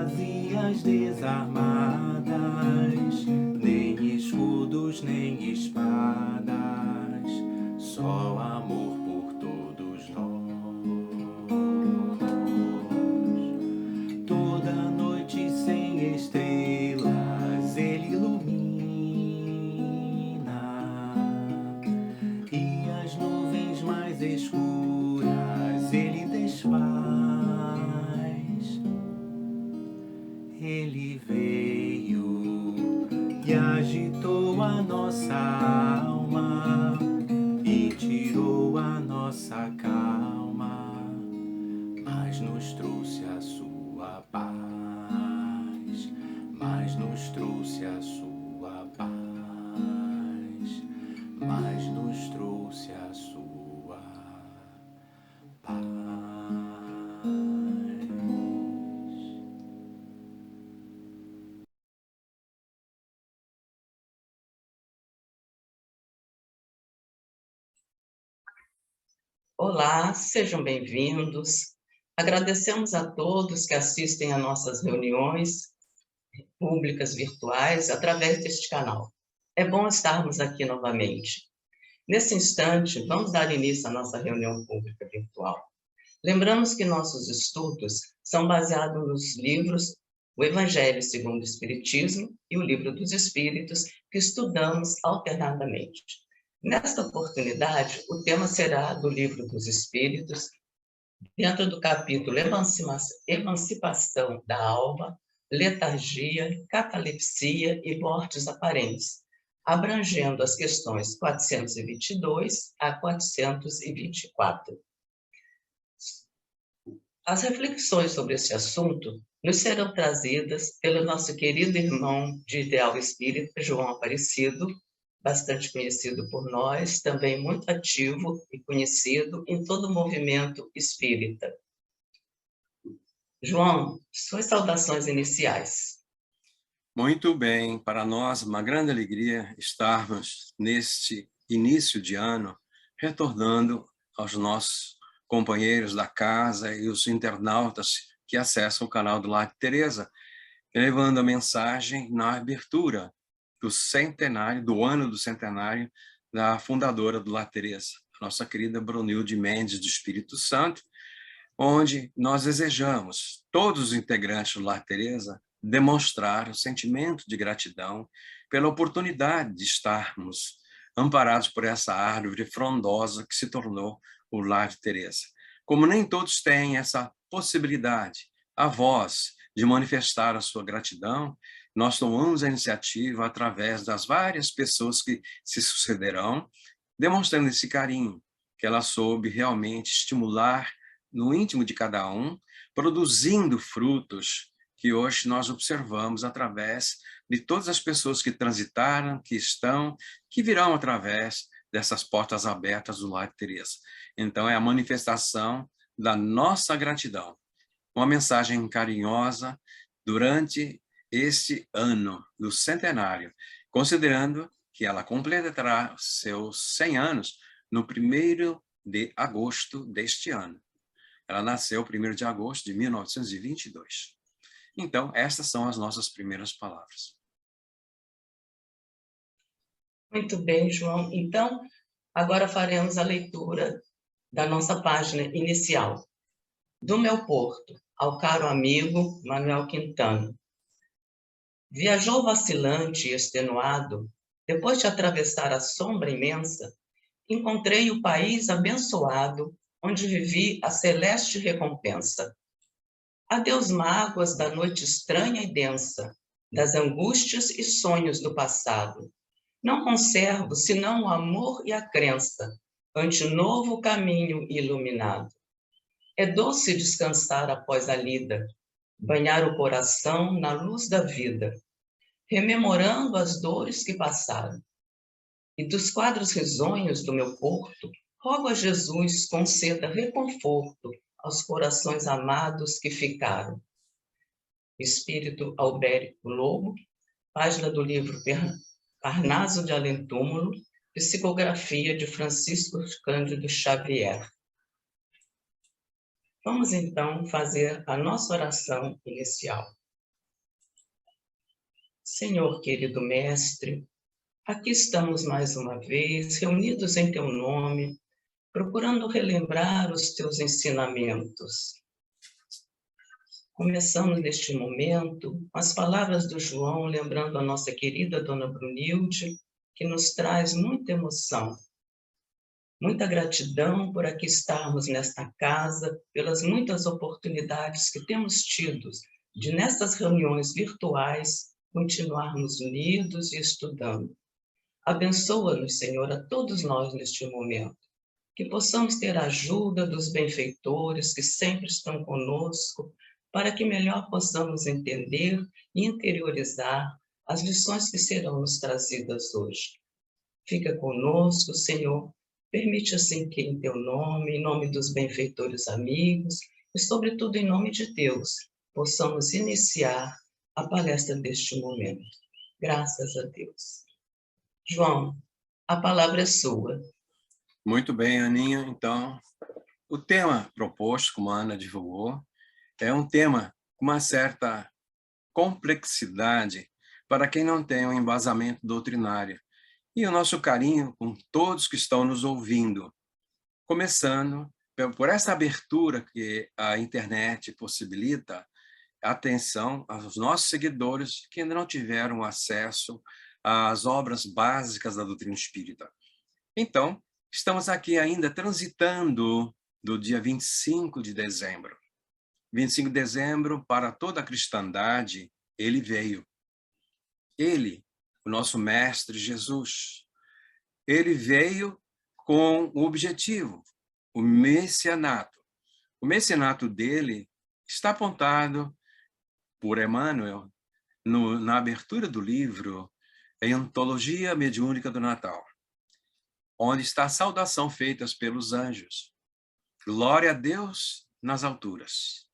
fantasias desarmadas, nem escudos nem espadas, só amor por todos nós. Toda noite sem estrelas ele ilumina, e as nuvens mais escuras ele desfaz. Ele veio e agitou a nossa alma e tirou a nossa calma, mas nos trouxe a sua paz, mas nos trouxe a sua paz, mas nos trouxe a sua paz. Olá, sejam bem-vindos. Agradecemos a todos que assistem a nossas reuniões públicas virtuais através deste canal. É bom estarmos aqui novamente. Nesse instante, vamos dar início à nossa reunião pública virtual. Lembramos que nossos estudos são baseados nos livros O Evangelho segundo o Espiritismo e o Livro dos Espíritos, que estudamos alternadamente. Nesta oportunidade, o tema será do Livro dos Espíritos, dentro do capítulo Emancipação da Alma, Letargia, Catalepsia e Mortes Aparentes, abrangendo as questões 422 a 424. As reflexões sobre esse assunto nos serão trazidas pelo nosso querido irmão de ideal espírita, João Aparecido, bastante conhecido por nós, também muito ativo e conhecido em todo o movimento espírita. João, suas saudações iniciais. Muito bem, para nós uma grande alegria estarmos neste início de ano, retornando aos nossos companheiros da casa e os internautas que acessam o canal do Lar de Teresa, levando a mensagem na abertura do centenário, do ano do centenário da fundadora do Lar Teresa, a nossa querida Brunilde Mendes do Espírito Santo, onde nós desejamos, todos os integrantes do Lar Teresa, demonstrar o sentimento de gratidão pela oportunidade de estarmos amparados por essa árvore frondosa que se tornou o Lar de Teresa. Como nem todos têm essa possibilidade, a voz de manifestar a sua gratidão, nós tomamos a iniciativa através das várias pessoas que se sucederão, demonstrando esse carinho, que ela soube realmente estimular no íntimo de cada um, produzindo frutos que hoje nós observamos através de todas as pessoas que transitaram, que estão, que virão através dessas portas abertas do Lar de Teresa. Então, é a manifestação da nossa gratidão. Uma mensagem carinhosa durante este ano do centenário, considerando que ela completará seus 100 anos no 1º de agosto deste ano. Ela nasceu 1º de agosto de 1922. Então, estas são as nossas primeiras palavras. Muito bem, João. Então, agora faremos a leitura da nossa página inicial. Do meu porto, ao caro amigo Manuel Quintano. Viajou vacilante e extenuado, depois de atravessar a sombra imensa, encontrei o país abençoado, onde vivi a celeste recompensa. Adeus mágoas da noite estranha e densa, das angústias e sonhos do passado. Não conservo senão o amor e a crença, ante novo caminho iluminado. É doce descansar após a lida, banhar o coração na luz da vida, rememorando as dores que passaram. E dos quadros risonhos do meu porto, rogo a Jesus conceda reconforto aos corações amados que ficaram. Espírito Albérico Lobo, página do livro Parnaso de Além-Túmulo, psicografia de Francisco Cândido Xavier. Vamos então fazer a nossa oração inicial. Senhor querido Mestre, aqui estamos mais uma vez, reunidos em Teu nome, procurando relembrar os Teus ensinamentos. Começamos neste momento as palavras do João, lembrando a nossa querida Dona Brunilde, que nos traz muita emoção. Muita gratidão por aqui estarmos nesta casa, pelas muitas oportunidades que temos tido de, nestas reuniões virtuais, continuarmos unidos e estudando. Abençoa-nos, Senhor, a todos nós neste momento, que possamos ter a ajuda dos benfeitores que sempre estão conosco, para que melhor possamos entender e interiorizar as lições que serão nos trazidas hoje. Fica conosco, Senhor, permite assim que em Teu nome, em nome dos benfeitores amigos, e sobretudo em nome de Deus, possamos iniciar a palestra deste momento. Graças a Deus. João, a palavra é sua. Muito bem, Aninha. Então, o tema proposto, como a Ana divulgou, é um tema com uma certa complexidade para quem não tem um embasamento doutrinário. E o nosso carinho com todos que estão nos ouvindo, começando por essa abertura que a internet possibilita, atenção aos nossos seguidores que ainda não tiveram acesso às obras básicas da doutrina espírita. Então, estamos aqui ainda transitando do dia 25 de dezembro. 25 de dezembro, para toda a cristandade, ele veio. Ele, o nosso Mestre Jesus, ele veio com o objetivo, o messianato. O messianato dele está apontado por Emmanuel na abertura do livro A Antologia Mediúnica do Natal, onde está a saudação feita pelos anjos. Glória a Deus nas alturas.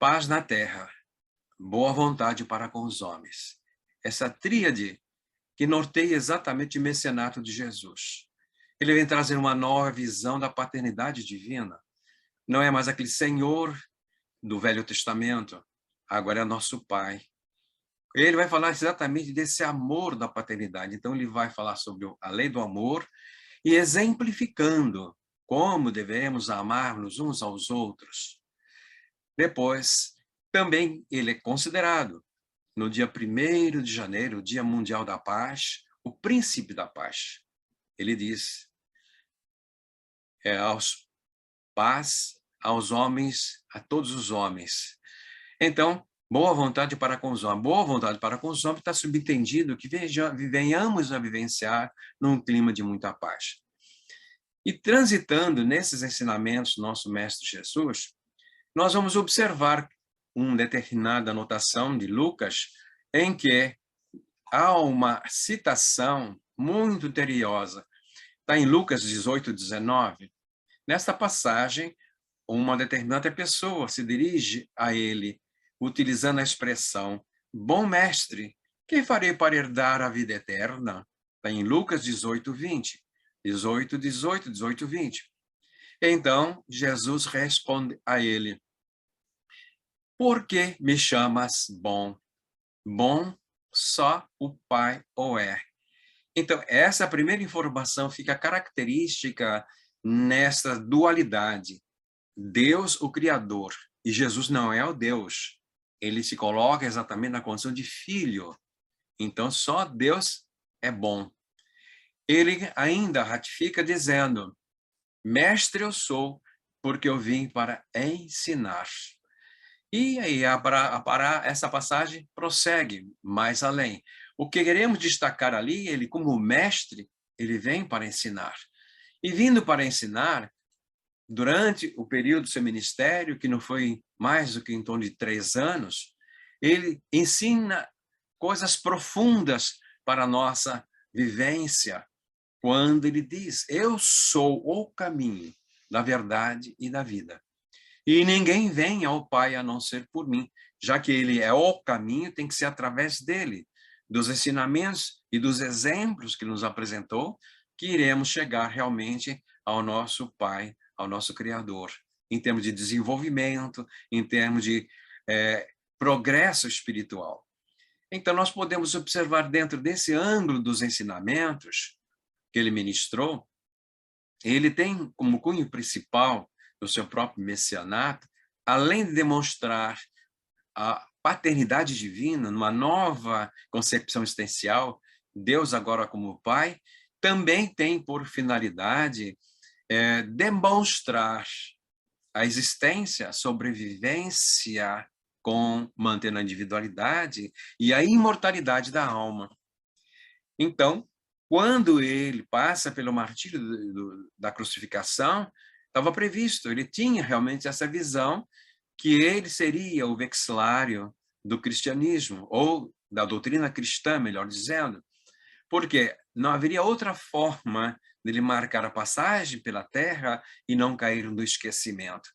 Paz na terra, boa vontade para com os homens. Essa tríade que norteia exatamente o mecenato de Jesus. Ele vem trazer uma nova visão da paternidade divina. Não é mais aquele Senhor do Velho Testamento, agora é nosso Pai. Ele vai falar exatamente desse amor da paternidade. Então, ele vai falar sobre a lei do amor e exemplificando como devemos amar-nos uns aos outros. Depois, também ele é considerado, no dia 1º de janeiro, o Dia Mundial da Paz, o príncipe da paz. Ele diz, paz aos homens, a todos os homens. Então, boa vontade para com os homens. Boa vontade para com os homens está subentendido que venhamos a vivenciar num clima de muita paz. E transitando nesses ensinamentos do nosso Mestre Jesus, nós vamos observar uma determinada anotação de Lucas, em que há uma citação muito imperiosa. Está em Lucas 18, 19. Nesta passagem, uma determinada pessoa se dirige a ele, utilizando a expressão, bom mestre, que farei para herdar a vida eterna? Está em Lucas 18, 20. 18, 18, 18, 20. Então, Jesus responde a ele, por que me chamas bom? Bom só o Pai o é. Então, essa primeira informação fica característica nessa dualidade. Deus, o Criador, e Jesus não é o Deus. Ele se coloca exatamente na condição de filho. Então, só Deus é bom. Ele ainda ratifica dizendo, mestre eu sou, porque eu vim para ensinar. E aí, essa passagem prossegue mais além. O que queremos destacar ali, ele como mestre, ele vem para ensinar. E vindo para ensinar, durante o período do seu ministério, que não foi mais do que em torno de 3 anos, ele ensina coisas profundas para a nossa vivência, quando ele diz, eu sou o caminho da verdade e da vida. E ninguém vem ao Pai a não ser por mim, já que ele é o caminho, tem que ser através dele, dos ensinamentos e dos exemplos que nos apresentou, que iremos chegar realmente ao nosso Pai, ao nosso Criador, em termos de desenvolvimento, em termos de progresso espiritual. Então, nós podemos observar dentro desse ângulo dos ensinamentos que ele ministrou, ele tem como cunho principal do seu próprio messianato, além de demonstrar a paternidade divina numa nova concepção existencial, Deus agora como Pai, também tem por finalidade demonstrar a existência, a sobrevivência com mantendo a individualidade e a imortalidade da alma. Então, quando ele passa pelo martírio da crucificação, estava previsto, ele tinha realmente essa visão que ele seria o vexilário do cristianismo, ou da doutrina cristã, melhor dizendo, porque não haveria outra forma dele marcar a passagem pela terra e não cair no esquecimento.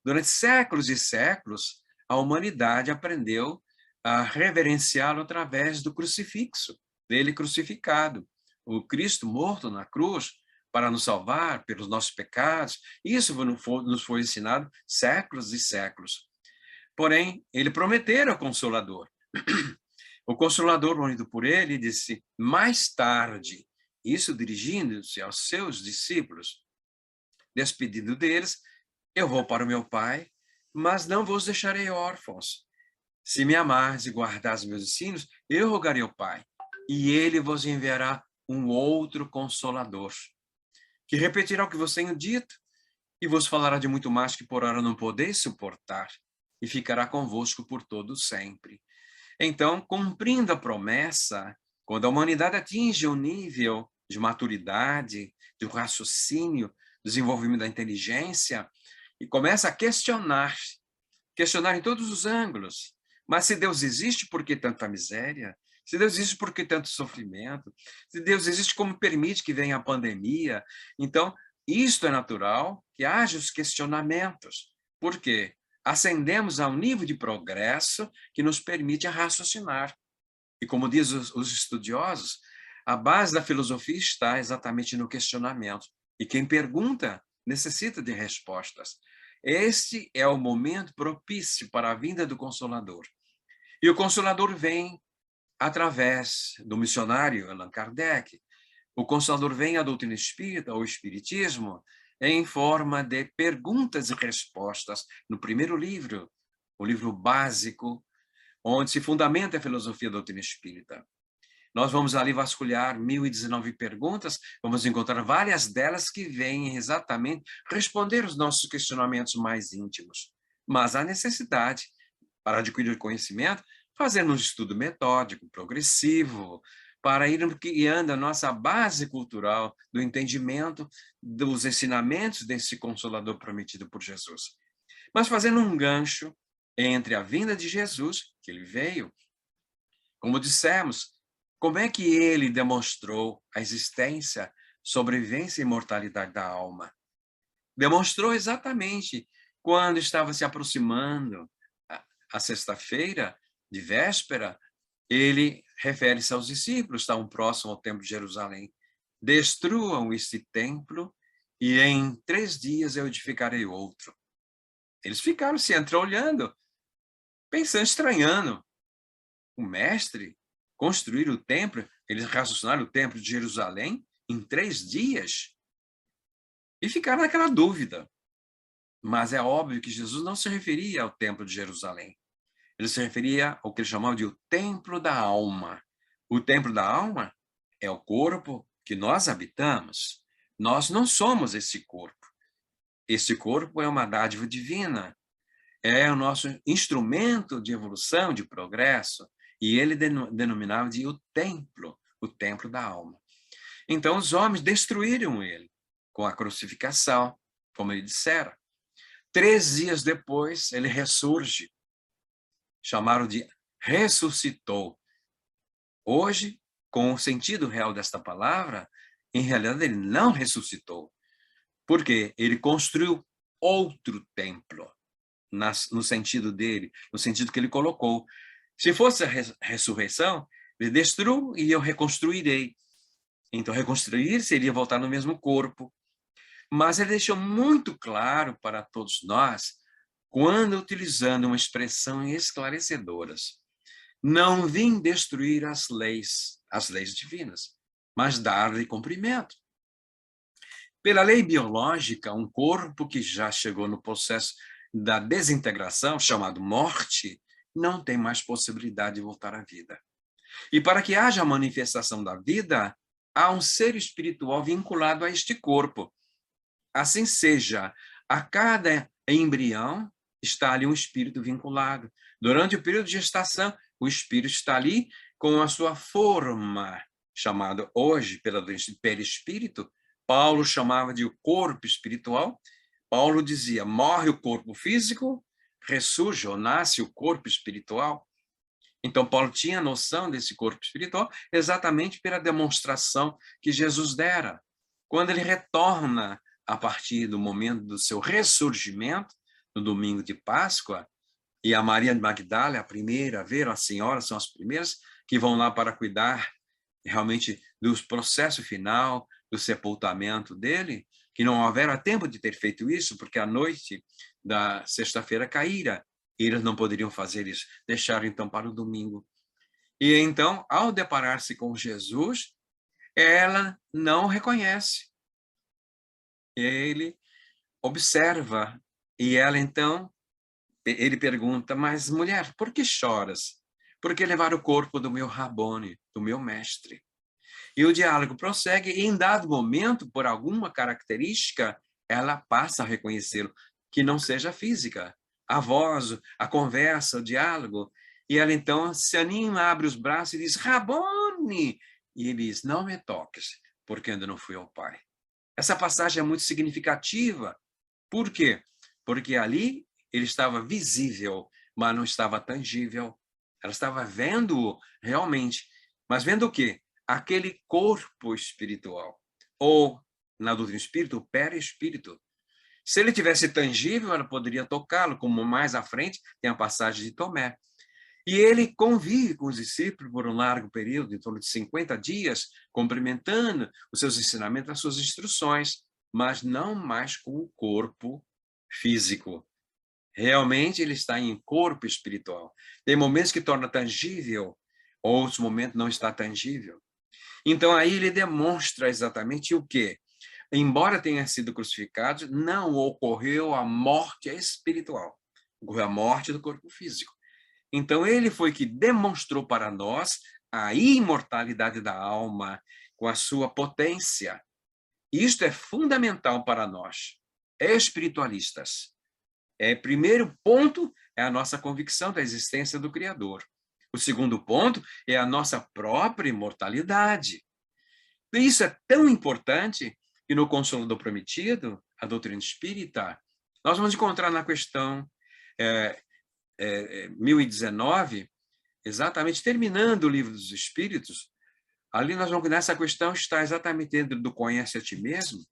Durante séculos e séculos, a humanidade aprendeu a reverenciá-lo através do crucifixo, dele crucificado. O Cristo morto na cruz para nos salvar pelos nossos pecados. Isso nos foi ensinado séculos e séculos. Porém, ele prometera o Consolador. O Consolador, unido por ele, disse, mais tarde, isso dirigindo-se aos seus discípulos, despedido deles, eu vou para o meu Pai, mas não vos deixarei órfãos. Se me amardes e guardares meus ensinos, eu rogarei ao Pai, e ele vos enviará um outro Consolador, que repetirá o que vos tenho dito, e vos falará de muito mais que por hora não podeis suportar, e ficará convosco por todo sempre. Então, cumprindo a promessa, quando a humanidade atinge um nível de maturidade, de raciocínio, desenvolvimento da inteligência, e começa a questionar em todos os ângulos. Mas se Deus existe, por que tanta miséria? Se Deus existe, por que tanto sofrimento? Se Deus existe, como permite que venha a pandemia? Então, isto é natural que haja os questionamentos. Por quê? Ascendemos a um nível de progresso que nos permite raciocinar. E como diz os estudiosos, a base da filosofia está exatamente no questionamento. E quem pergunta necessita de respostas. Este é o momento propício para a vinda do Consolador. E o Consolador vem através do missionário Allan Kardec. O Consolador vem à doutrina espírita, ou espiritismo, em forma de perguntas e respostas no primeiro livro, o livro básico, onde se fundamenta a filosofia da doutrina espírita. Nós vamos ali vasculhar 1019 perguntas, vamos encontrar várias delas que vêm exatamente responder os nossos questionamentos mais íntimos. Mas há necessidade, para adquirir conhecimento, fazer um estudo metódico, progressivo, para ir guiando a nossa base cultural do entendimento dos ensinamentos desse Consolador prometido por Jesus. Mas fazendo um gancho entre a vinda de Jesus, que ele veio, como dissemos, como é que ele demonstrou a existência, sobrevivência e imortalidade da alma? Demonstrou exatamente quando estava se aproximando a sexta-feira de véspera, ele refere-se aos discípulos, estavam próximos ao templo de Jerusalém. Destruam este templo e em 3 dias eu edificarei outro. Eles ficaram se entreolhando, pensando, estranhando. O mestre construir o templo, eles raciocinaram o templo de Jerusalém em 3 dias. E ficaram naquela dúvida. Mas é óbvio que Jesus não se referia ao templo de Jerusalém. Ele se referia ao que ele chamava de o templo da alma. O templo da alma é o corpo que nós habitamos. Nós não somos esse corpo. Esse corpo é uma dádiva divina. É o nosso instrumento de evolução, de progresso. E ele denominava de o templo da alma. Então, os homens destruíram ele com a crucificação, como ele dissera. 3 dias depois, ele ressurge. Chamaram de ressuscitou. Hoje, com o sentido real desta palavra, em realidade ele não ressuscitou. Porque ele construiu outro templo, no sentido dele, no sentido que ele colocou. Se fosse a ressurreição, ele destruiu e eu reconstruirei. Então, reconstruir seria voltar no mesmo corpo. Mas ele deixou muito claro para todos nós, quando utilizando uma expressão esclarecedora. Não vim destruir as leis divinas, mas dar-lhe cumprimento. Pela lei biológica, um corpo que já chegou no processo da desintegração, chamado morte, não tem mais possibilidade de voltar à vida. E para que haja a manifestação da vida, há um ser espiritual vinculado a este corpo. Assim seja, a cada embrião está ali um espírito vinculado. Durante o período de gestação, o espírito está ali com a sua forma, chamada hoje pela doença de perispírito. Paulo chamava de o corpo espiritual. Paulo dizia, morre o corpo físico, ressurge ou nasce o corpo espiritual. Então, Paulo tinha noção desse corpo espiritual exatamente pela demonstração que Jesus dera. Quando ele retorna a partir do momento do seu ressurgimento, no domingo de Páscoa, e a Maria de Magdala, a primeira a ver, as senhoras são as primeiras que vão lá para cuidar realmente do processo final, do sepultamento dele, que não houvera tempo de ter feito isso, porque a noite da sexta-feira caíra, e eles não poderiam fazer isso, deixaram então para o domingo. E então, ao deparar-se com Jesus, ela não reconhece. Ele observa, e ela então, ele pergunta, mas mulher, por que choras? Por que levar o corpo do meu Rabboni, do meu mestre? E o diálogo prossegue, e em dado momento, por alguma característica, ela passa a reconhecê-lo, que não seja física. A voz, a conversa, o diálogo. E ela então se anima, abre os braços e diz, Rabboni! E ele diz, não me toques, porque ainda não fui ao Pai. Essa passagem é muito significativa. Por quê? Porque ali ele estava visível, mas não estava tangível. Ela estava vendo realmente. Mas vendo o quê? Aquele corpo espiritual. Ou, na doutrina espírita, o perispírito. Se ele tivesse tangível, ela poderia tocá-lo, como mais à frente tem a passagem de Tomé. E ele convive com os discípulos por um largo período, em torno de 50 dias, cumprimentando os seus ensinamentos, as suas instruções, mas não mais com o corpo físico. Realmente ele está em corpo espiritual. Tem momentos que torna tangível, outros momentos não está tangível. Então aí ele demonstra exatamente o quê? Embora tenha sido crucificado, não ocorreu a morte espiritual. Ocorreu a morte do corpo físico. Então, ele foi que demonstrou para nós a imortalidade da alma com a sua potência. Isto é fundamental para nós, espiritualistas. Primeiro ponto é a nossa convicção da existência do Criador. O segundo ponto é a nossa própria imortalidade. Isso é tão importante que no Consolador Prometido, a doutrina espírita, nós vamos encontrar na questão 1019, exatamente terminando o Livro dos Espíritos, ali nessa questão está exatamente dentro do Conhece a Ti Mesmo.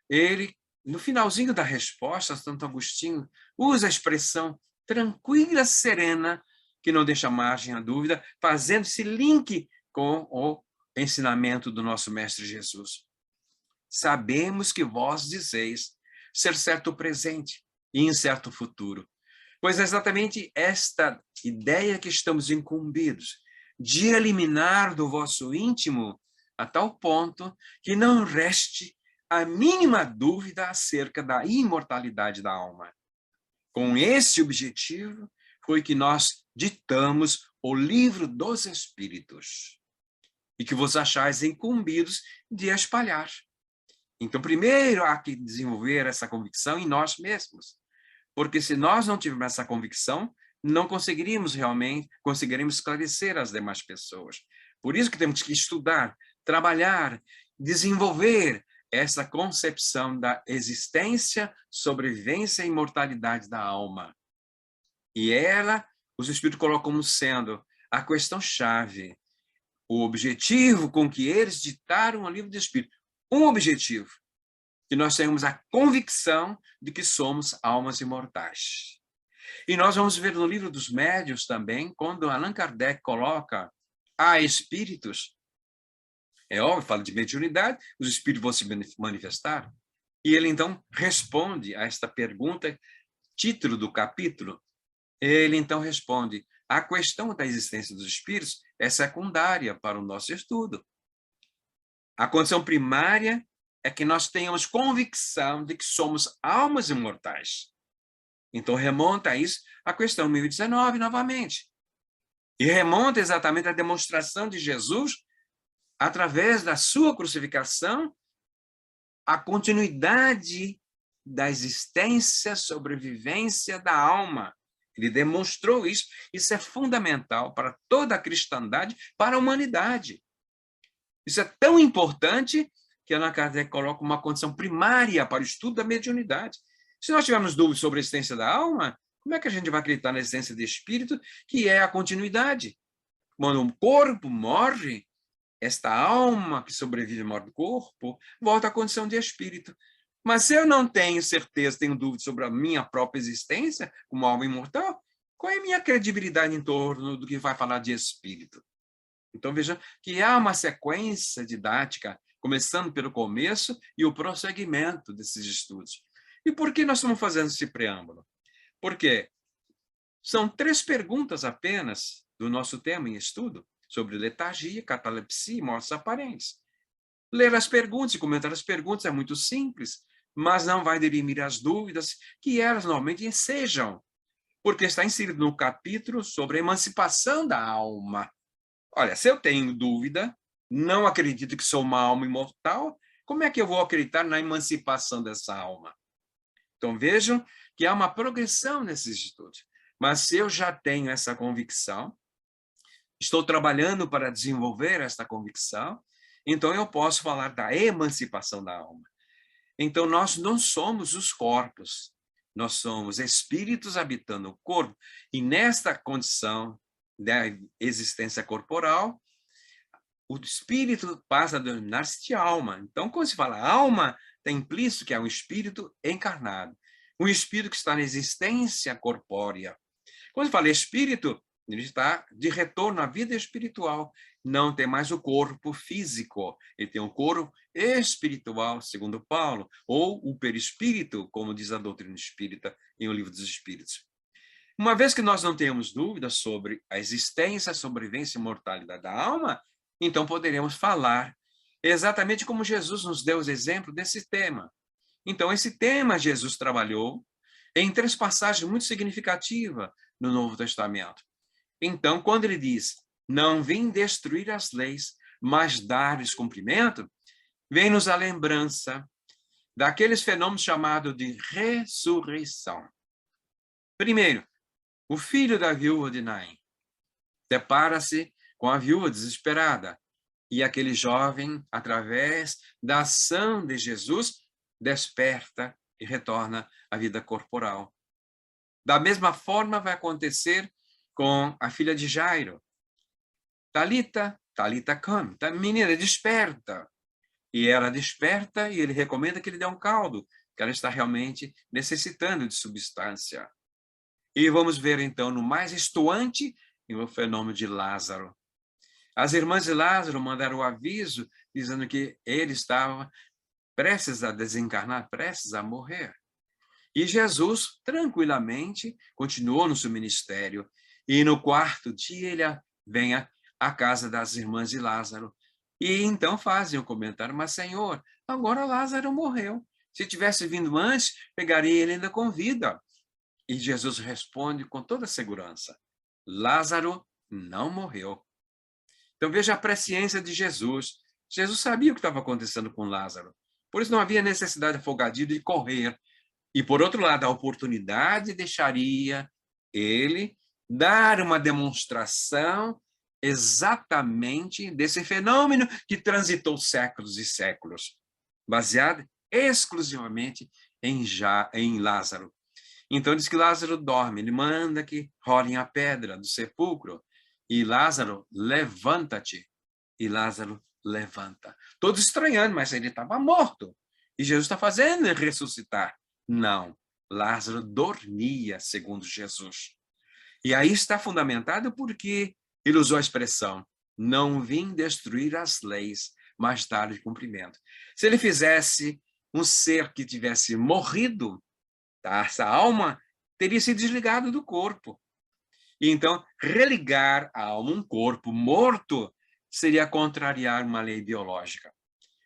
Ele, no finalzinho da resposta, Santo Agostinho usa a expressão tranquila, serena, que não deixa margem à dúvida, fazendo esse link com o ensinamento do nosso Mestre Jesus. Sabemos que vós dizeis ser certo presente e incerto futuro. Pois é exatamente esta ideia que estamos incumbidos, de eliminar do vosso íntimo a tal ponto que não reste a mínima dúvida acerca da imortalidade da alma. Com esse objetivo foi que nós ditamos o Livro dos Espíritos, e que vos achais incumbidos de espalhar. Então, primeiro há que desenvolver essa convicção em nós mesmos. Porque se nós não tivermos essa convicção, não conseguiríamos esclarecer as demais pessoas. Por isso que temos que estudar, trabalhar, desenvolver essa concepção da existência, sobrevivência e imortalidade da alma. E ela, os Espíritos colocam como sendo a questão-chave, o objetivo com que eles ditaram o Livro do Espírito. Um objetivo, que nós tenhamos a convicção de que somos almas imortais. E nós vamos ver no Livro dos Médiuns também, quando Allan Kardec coloca há espíritos, é óbvio, fala de mediunidade, os espíritos vão se manifestar, e ele então responde a esta pergunta, título do capítulo, ele então responde, a questão da existência dos espíritos é secundária para o nosso estudo. A condição primária é que nós tenhamos convicção de que somos almas imortais. Então, remonta a isso a questão 1019, novamente. E remonta exatamente à demonstração de Jesus, através da sua crucificação, a continuidade da existência, sobrevivência da alma. Ele demonstrou isso. Isso é fundamental para toda a cristandade, para a humanidade. Isso é tão importante que Allan Kardec coloca uma condição primária para o estudo da mediunidade. Se nós tivermos dúvidas sobre a existência da alma, como é que a gente vai acreditar na existência do espírito, que é a continuidade? Quando o corpo morre, esta alma que sobrevive e morre do corpo, volta à condição de espírito. Mas se eu não tenho certeza, tenho dúvidas sobre a minha própria existência como alma imortal, qual é a minha credibilidade em torno do que vai falar de espírito? Então, veja que há uma sequência didática, começando pelo começo e o prosseguimento desses estudos. E por que nós estamos fazendo esse preâmbulo? Porque são 3 perguntas apenas do nosso tema em estudo, sobre letargia, catalepsia e mortes aparentes. Ler as perguntas e comentar as perguntas é muito simples, mas não vai dirimir as dúvidas que elas normalmente ensejam, porque está inserido no capítulo sobre a emancipação da alma. Olha, se eu tenho dúvida, não acredito que sou uma alma imortal, como é que eu vou acreditar na emancipação dessa alma? Então, vejam que há uma progressão nesses estudos. Mas se eu já tenho essa convicção, estou trabalhando para desenvolver esta convicção, então eu posso falar da emancipação da alma. Então, nós não somos os corpos, nós somos espíritos habitando o corpo, e nesta condição da existência corporal, o espírito passa a denominar-se de alma. Então, quando se fala alma, está implícito que é um espírito encarnado, um espírito que está na existência corpórea. Quando se fala espírito, ele está de retorno à vida espiritual, não tem mais o corpo físico, ele tem um corpo espiritual, segundo Paulo, ou o perispírito, como diz a doutrina espírita em O Livro dos Espíritos. Uma vez que nós não temos dúvidas sobre a existência, a sobrevivência e mortalidade da alma, então poderemos falar exatamente como Jesus nos deu os exemplos desse tema. Então, esse tema Jesus trabalhou em 3 passagens muito significativas no Novo Testamento. Então, quando ele diz, não vim destruir as leis, mas dar-lhes cumprimento, vem-nos a lembrança daqueles fenômenos chamados de ressurreição. Primeiro, o filho da viúva de Naim depara-se com a viúva desesperada, e aquele jovem, através da ação de Jesus, desperta e retorna à vida corporal. Da mesma forma vai acontecer com a filha de Jairo. Talita, Talita come, menina, desperta. E ela desperta e ele recomenda que ele dê um caldo, que ela está realmente necessitando de substância. E vamos ver então no mais estuante o fenômeno de Lázaro. As irmãs de Lázaro mandaram o aviso dizendo que ele estava prestes a desencarnar, prestes a morrer. E Jesus, tranquilamente, continuou no seu ministério. E no 4º dia ele vem à casa das irmãs de Lázaro. E então fazem o comentário, mas Senhor, agora Lázaro morreu. Se tivesse vindo antes, pegaria ele ainda com vida. E Jesus responde com toda segurança, Lázaro não morreu. Então veja a presciência de Jesus. Jesus sabia o que estava acontecendo com Lázaro. Por isso não havia necessidade afogadilho de correr. E por outro lado, a oportunidade deixaria ele dar uma demonstração exatamente desse fenômeno que transitou séculos e séculos, baseado exclusivamente em Lázaro. Então diz que Lázaro dorme, ele manda que rolem a pedra do sepulcro, e Lázaro, levanta-te. E Lázaro levanta. Todos estranhando, mas ele estava morto. E Jesus está fazendo ele ressuscitar. Não, Lázaro dormia, segundo Jesus. E aí está fundamentado porque ele usou a expressão, não vim destruir as leis, mas dar-lhe cumprimento. Se ele fizesse um ser que tivesse morrido, tá? Essa alma teria se desligado do corpo. E então, religar a alma a um corpo morto seria contrariar uma lei biológica.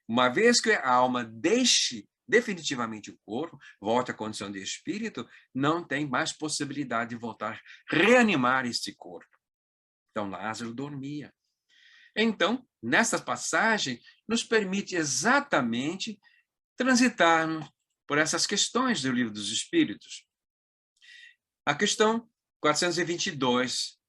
Uma vez que a alma deixe definitivamente o corpo, volte à condição de espírito, não tem mais possibilidade de voltar a reanimar este corpo. Então, Lázaro dormia. Então, nessa passagem, nos permite exatamente transitarmos por essas questões do Livro dos Espíritos. A questão 422.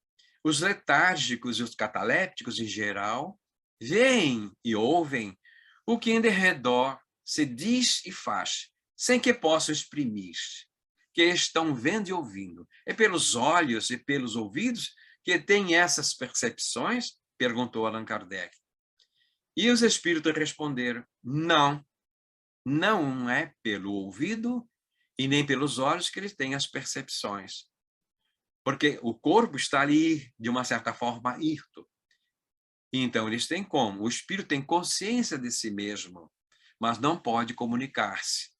Os letárgicos e os catalépticos, em geral, veem e ouvem o que em derredor se diz e faz, sem que possam exprimir, que estão vendo e ouvindo. É pelos olhos e pelos ouvidos que têm essas percepções? Perguntou Allan Kardec. E os espíritos responderam, não, não é pelo ouvido e nem pelos olhos que eles têm as percepções. Porque o corpo está ali, de uma certa forma, hirto. Então, eles têm como? O espírito tem consciência de si mesmo, mas não pode comunicar-se.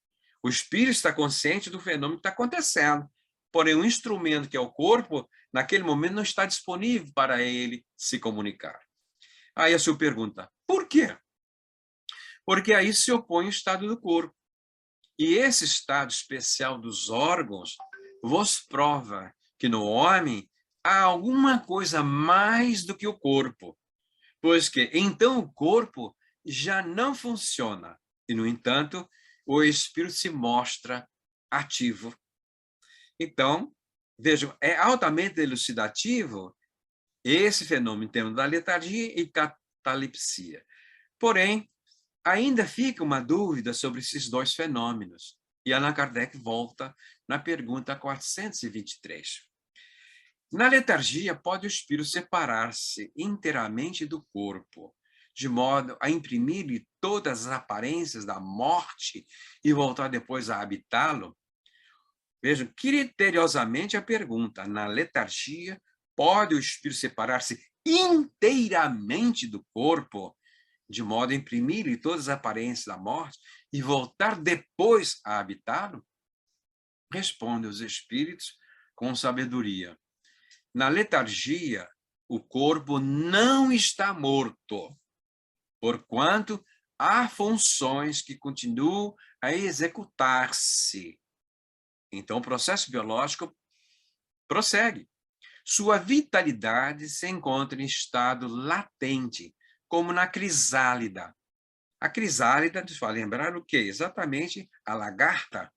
O espírito está consciente do fenômeno que está acontecendo, porém o instrumento, que é o corpo, naquele momento não está disponível para ele se comunicar. Aí a sua pergunta, por quê? Porque aí se opõe o estado do corpo. E esse estado especial dos órgãos vos prova que no homem há alguma coisa mais do que o corpo, pois que então o corpo já não funciona e, no entanto, o espírito se mostra ativo. Então, vejam, é altamente elucidativo esse fenômeno em termos da letargia e catalepsia. Porém, ainda fica uma dúvida sobre esses dois fenômenos. E Allan Kardec volta na pergunta 423. Na letargia, pode o espírito separar-se inteiramente do corpo, de modo a imprimir-lhe todas as aparências da morte e voltar depois a habitá-lo? Vejam, criteriosamente a pergunta, na letargia, pode o espírito separar-se inteiramente do corpo, de modo a imprimir-lhe todas as aparências da morte e voltar depois a habitá-lo? Responde os espíritos com sabedoria. Na letargia, o corpo não está morto, porquanto há funções que continuam a executar-se. Então, o processo biológico prossegue. Sua vitalidade se encontra em estado latente, como na crisálida. A crisálida, nos vai lembrar o quê? Exatamente a lagarta,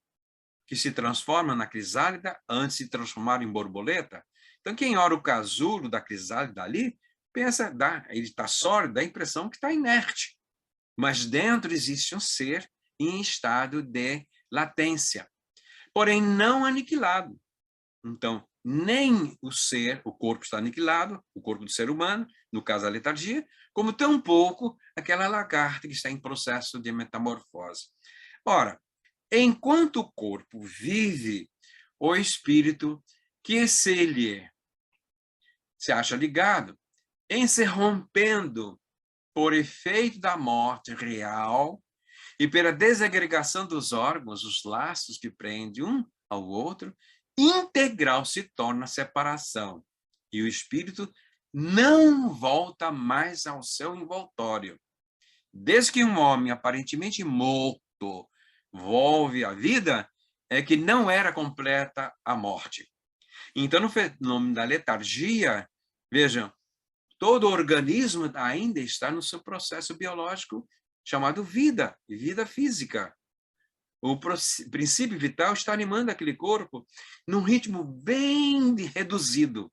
que se transforma na crisálida antes de se transformar em borboleta. Então, quem olha o casulo da crisálida ali, pensa, ele está sólido, dá a impressão que está inerte. Mas dentro existe um ser em estado de latência, porém não aniquilado. Então, nem o ser, o corpo está aniquilado, o corpo do ser humano, no caso a letargia, como tampouco aquela lagarta que está em processo de metamorfose. Ora, enquanto o corpo vive, o espírito que se acha ligado, em se rompendo por efeito da morte real e pela desagregação dos órgãos, os laços que prendem um ao outro, integral se torna a separação, e o espírito não volta mais ao seu envoltório. Desde que um homem aparentemente morto volve à vida, é que não era completa a morte. Então, no fenômeno da letargia, vejam, todo o organismo ainda está no seu processo biológico chamado vida, e vida física. O princípio vital está animando aquele corpo num ritmo bem reduzido.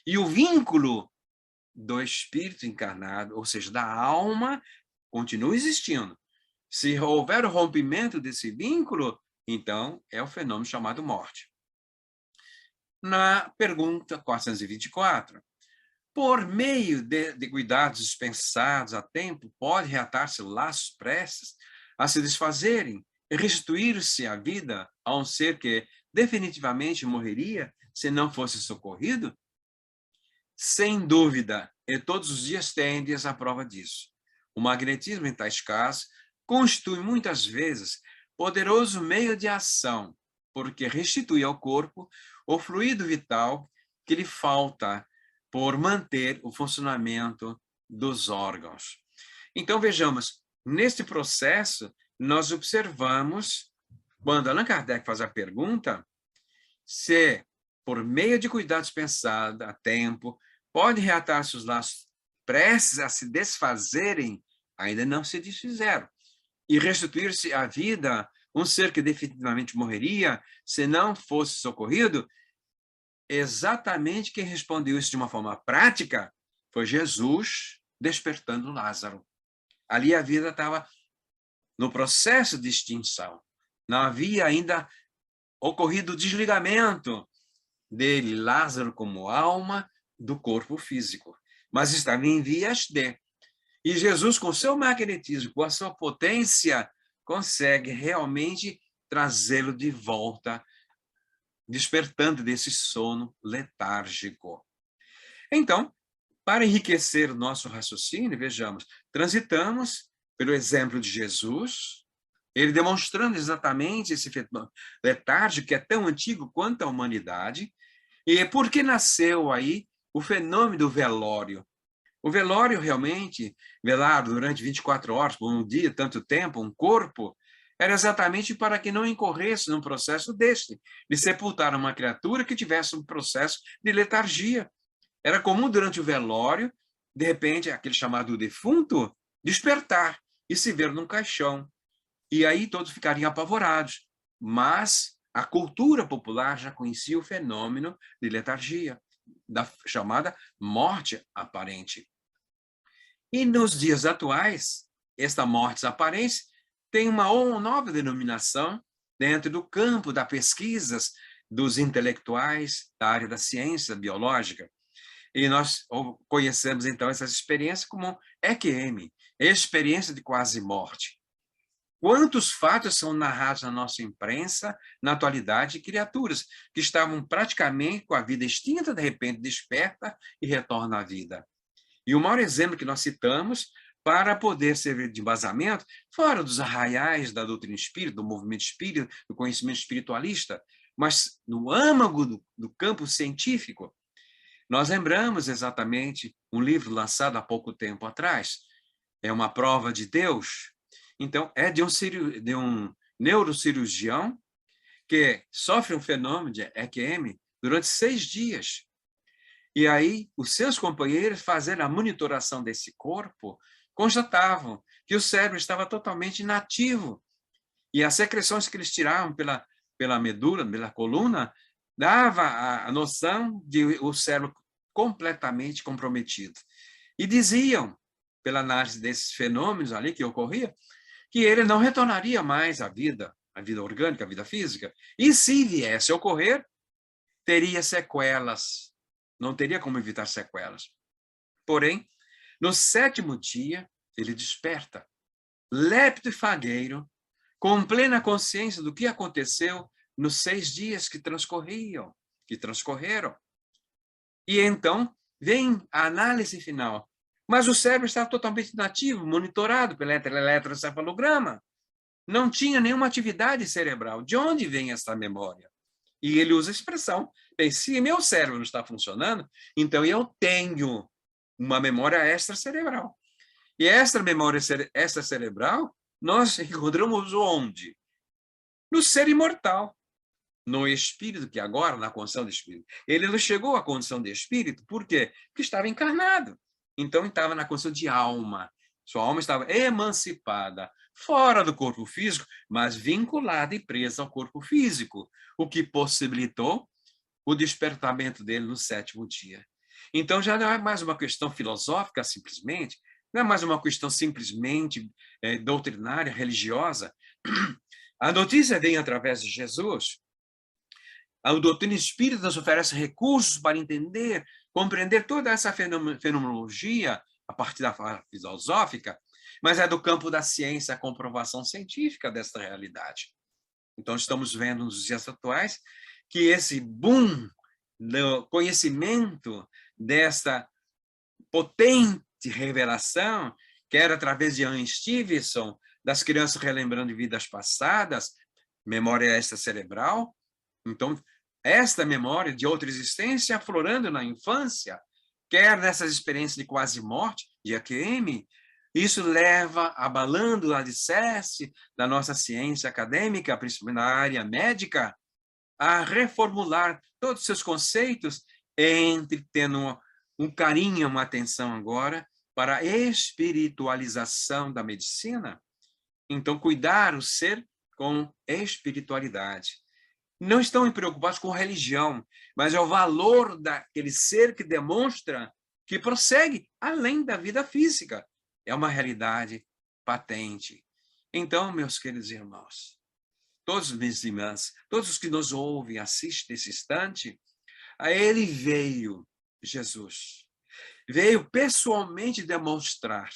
E o vínculo do espírito encarnado, ou seja, da alma, continua existindo. Se houver o rompimento desse vínculo, então é o fenômeno chamado morte. Na pergunta 424, por meio de cuidados dispensados a tempo, pode reatar-se laços prestes a se desfazerem e restituir-se a vida a um ser que definitivamente morreria se não fosse socorrido? Sem dúvida, e todos os dias tendes a prova disso. O magnetismo, em tais casos, constitui muitas vezes poderoso meio de ação, porque restitui ao corpo o fluido vital que lhe falta por manter o funcionamento dos órgãos. Então, vejamos, neste processo, nós observamos, quando Allan Kardec faz a pergunta, se, por meio de cuidados pensados a tempo, pode reatar-se os laços prestes a se desfazerem, ainda não se desfizeram, e restituir-se à vida um ser que definitivamente morreria se não fosse socorrido. Exatamente quem respondeu isso de uma forma prática foi Jesus despertando Lázaro. Ali a vida estava no processo de extinção. Não havia ainda ocorrido o desligamento dele, Lázaro, como alma, do corpo físico, mas estava em vias de. E Jesus, com seu magnetismo, com a sua potência, consegue realmente trazê-lo de volta, despertando desse sono letárgico. Então, para enriquecer o nosso raciocínio, vejamos, transitamos pelo exemplo de Jesus, ele demonstrando exatamente esse fenômeno letárgico que é tão antigo quanto a humanidade. E por que nasceu aí o fenômeno do velório? O velório realmente, velar durante 24 horas, por um dia, tanto tempo, um corpo, era exatamente para que não incorresse num processo deste, de sepultar uma criatura que tivesse um processo de letargia. Era comum durante o velório, de repente, aquele chamado defunto, despertar e se ver num caixão. E aí todos ficariam apavorados. Mas a cultura popular já conhecia o fenômeno de letargia, da chamada morte aparente. E nos dias atuais, esta morte aparente tem uma nova denominação dentro do campo das pesquisas dos intelectuais da área da ciência biológica. E nós conhecemos, então, essas experiências como EQM, experiência de quase morte. Quantos fatos são narrados na nossa imprensa, na atualidade, de criaturas que estavam praticamente com a vida extinta, de repente desperta e retorna à vida. E o maior exemplo que nós citamos, para poder servir de embasamento, fora dos arraiais da doutrina espírita, do movimento espírita, do conhecimento espiritualista, mas no âmago do campo científico, nós lembramos exatamente um livro lançado há pouco tempo atrás, é Uma Prova de Deus. Então, é de um neurocirurgião que sofre um fenômeno de EQM durante 6 dias. E aí, os seus companheiros, fazendo a monitoração desse corpo, constatavam que o cérebro estava totalmente inativo. E as secreções que eles tiravam pela medula, pela coluna, dava a noção de o cérebro completamente comprometido. E diziam, pela análise desses fenômenos ali que ocorria, que ele não retornaria mais à vida orgânica, à vida física. E se viesse a ocorrer, teria sequelas. Não teria como evitar sequelas. Porém, no 7º dia, ele desperta, lépido e fagueiro, com plena consciência do que aconteceu nos 6 dias que transcorreram. E então, vem a análise final. Mas o cérebro estava totalmente inativo, monitorado pelo eletroencefalograma. Não tinha nenhuma atividade cerebral. De onde vem essa memória? E ele usa a expressão, se meu cérebro não está funcionando, então eu tenho uma memória extracerebral. E esta memória extracerebral, nós encontramos onde? No ser imortal, no espírito, que agora, na condição de espírito. Ele não chegou à condição de espírito, por quê? Porque estava encarnado. Então, estava na condição de alma. Sua alma estava emancipada, fora do corpo físico, mas vinculada e presa ao corpo físico, o que possibilitou o despertamento dele no 7º dia. Então, já não é mais uma questão filosófica, simplesmente, não é mais uma questão simplesmente doutrinária, religiosa. A notícia vem através de Jesus. A doutrina espírita nos oferece recursos para entender, compreender toda essa fenomenologia a partir da fala filosófica, mas é do campo da ciência a comprovação científica desta realidade. Então, estamos vendo nos dias atuais que esse boom do conhecimento desta potente revelação, quer através de Ian Stevenson, das crianças relembrando vidas passadas, memória extracerebral. Então, esta memória de outra existência aflorando na infância, quer nessas experiências de quase morte, de AQM, isso leva, abalando o alicerce da nossa ciência acadêmica, principalmente na área médica, a reformular todos os seus conceitos, entre tendo um carinho, uma atenção agora para a espiritualização da medicina. Então, cuidar o ser com espiritualidade. Não estão preocupados com religião, mas é o valor daquele ser que demonstra que prossegue além da vida física. É uma realidade patente. Então, meus queridos irmãos, todos os meus irmãos, todos os que nos ouvem, assistem nesse instante, a ele veio Jesus. Veio pessoalmente demonstrar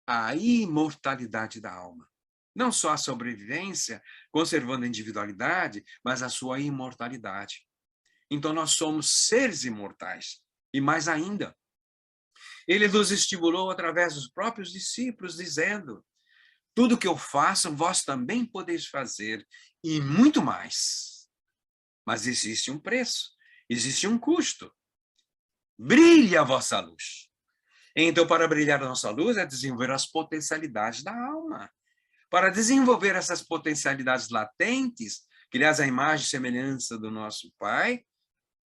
a imortalidade da alma. Não só a sobrevivência, conservando a individualidade, mas a sua imortalidade. Então, nós somos seres imortais. E mais ainda, ele nos estimulou através dos próprios discípulos, dizendo: tudo que eu faço, vós também podeis fazer, e muito mais. Mas existe um preço, existe um custo. Brilhe a vossa luz. Então, para brilhar a nossa luz, é desenvolver as potencialidades da alma. Para desenvolver essas potencialidades latentes, criadas à imagem e semelhança do nosso Pai,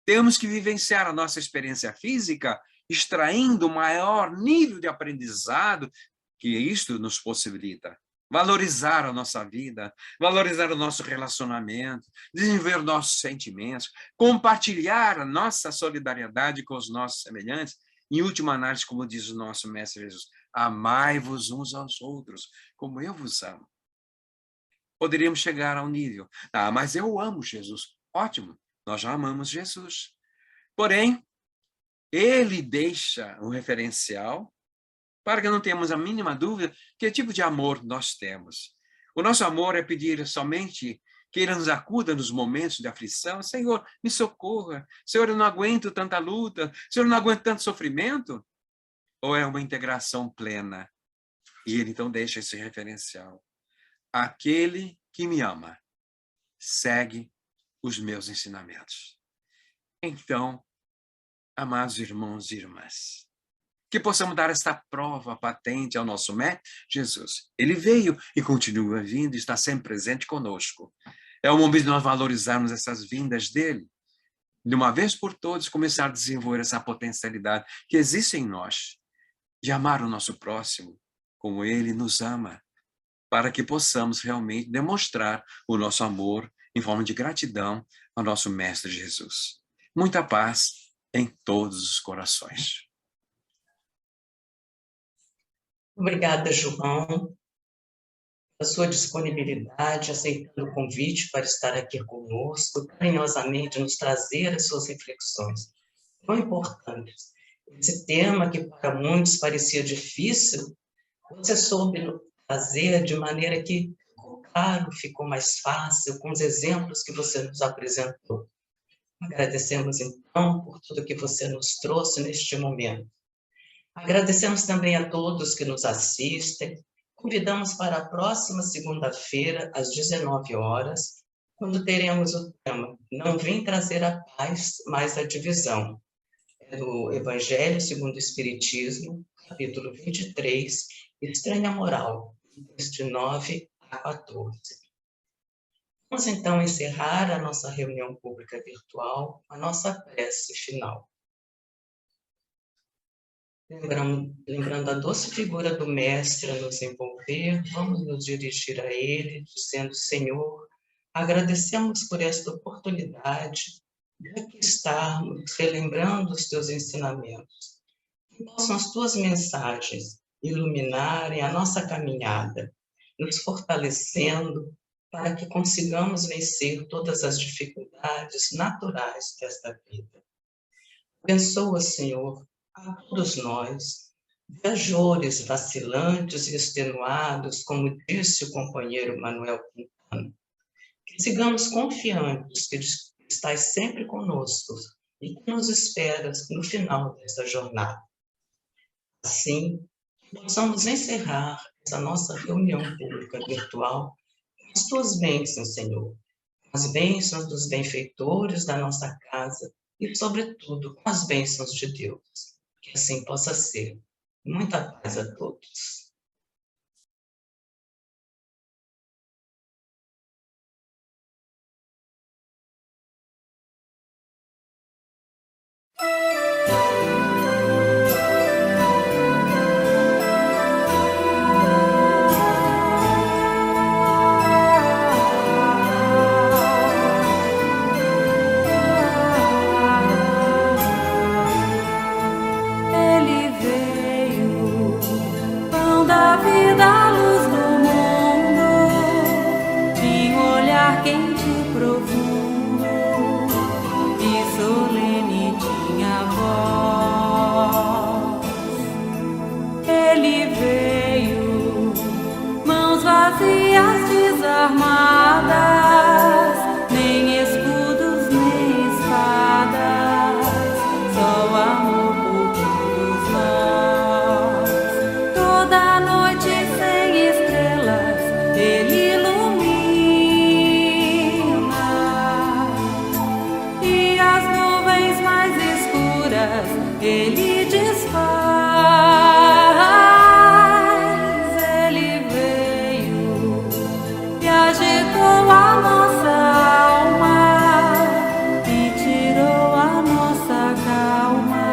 temos que vivenciar a nossa experiência física, extraindo o maior nível de aprendizado que isto nos possibilita. Valorizar a nossa vida, valorizar o nosso relacionamento, desenvolver nossos sentimentos, compartilhar a nossa solidariedade com os nossos semelhantes. Em última análise, como diz o nosso Mestre Jesus, amai-vos uns aos outros, como eu vos amo. Poderíamos chegar ao nível, mas eu amo Jesus. Ótimo, nós já amamos Jesus. Porém, ele deixa um referencial para que não tenhamos a mínima dúvida que tipo de amor nós temos. O nosso amor é pedir somente que ele nos acuda nos momentos de aflição. Senhor, me socorra. Senhor, eu não aguento tanta luta. Senhor, eu não aguento tanto sofrimento. Ou é uma integração plena? E ele então deixa esse referencial. Aquele que me ama segue os meus ensinamentos. Então, amados irmãos e irmãs, que possamos dar esta prova patente ao nosso Mestre Jesus. Ele veio e continua vindo, está sempre presente conosco. É o momento de nós valorizarmos essas vindas dele. De uma vez por todas, começar a desenvolver essa potencialidade que existe em nós, de amar o nosso próximo como ele nos ama, para que possamos realmente demonstrar o nosso amor em forma de gratidão ao nosso Mestre Jesus. Muita paz em todos os corações. Obrigada, João, pela sua disponibilidade, aceitando o convite para estar aqui conosco, carinhosamente nos trazer as suas reflexões tão importantes. Esse tema que para muitos parecia difícil, você soube trazer de maneira que ficou claro, ficou mais fácil, com os exemplos que você nos apresentou. Agradecemos, então, por tudo que você nos trouxe neste momento. Agradecemos também a todos que nos assistem. Convidamos para a próxima segunda-feira, às 19 horas, quando teremos o tema Não Vim Trazer a Paz, mas a Divisão. É do Evangelho segundo o Espiritismo, capítulo 23, Estranha Moral, de 9 a 14. Vamos então encerrar a nossa reunião pública virtual, a nossa prece final. Lembrando a doce figura do Mestre a nos envolver, vamos nos dirigir a ele, dizendo: Senhor, agradecemos por esta oportunidade de aqui estarmos relembrando os teus ensinamentos. Que possam as tuas mensagens iluminarem a nossa caminhada, nos fortalecendo para que consigamos vencer todas as dificuldades naturais desta vida. Abençoa, Senhor, a todos nós, viajores vacilantes e extenuados, como disse o companheiro Manuel Quintana, que sigamos confiantes que estás sempre conosco e que nos esperas no final desta jornada. Assim, possamos encerrar essa nossa reunião pública virtual com as tuas bênçãos, Senhor, as bênçãos dos benfeitores da nossa casa e, sobretudo, com as bênçãos de Deus. Que assim possa ser. Muita paz a todos. Ele veio, pão da vida, a luz do mundo, em olhar quente e profundo, e solene tinha voz. Ele veio, mãos vazias, desarmadas, nem escudos, nem espadas, só amor por todos nós. Toda noite sem estrelas ele ilumina, e as nuvens mais escuras ele desfaz. Ele veio e agitou a nossa alma e tirou a nossa calma,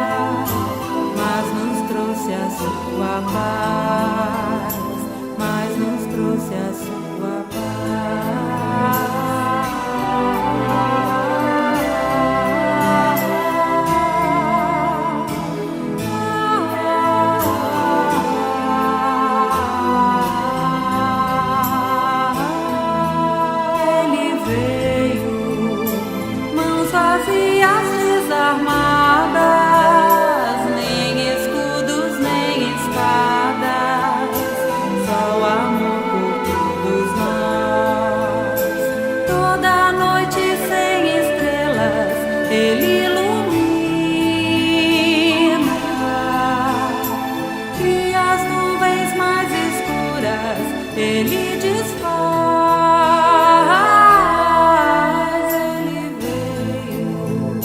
mas nos trouxe a sua paz, mas nos trouxe a sua Ele veio, mãos vazias, desarmadas, nem escudos, nem espadas, só amor por todos nós. Toda noite sem estrelas ele ilumina, e as nuvens mais escuras ele desfaz. Ele veio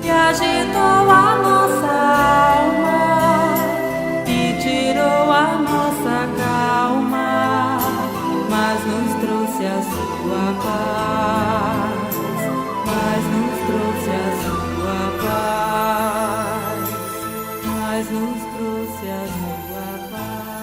e agitou a nossa alma e tirou a nossa calma, mas nos trouxe a sua paz, mas nos trouxe a sua paz, mas nos trouxe a sua paz.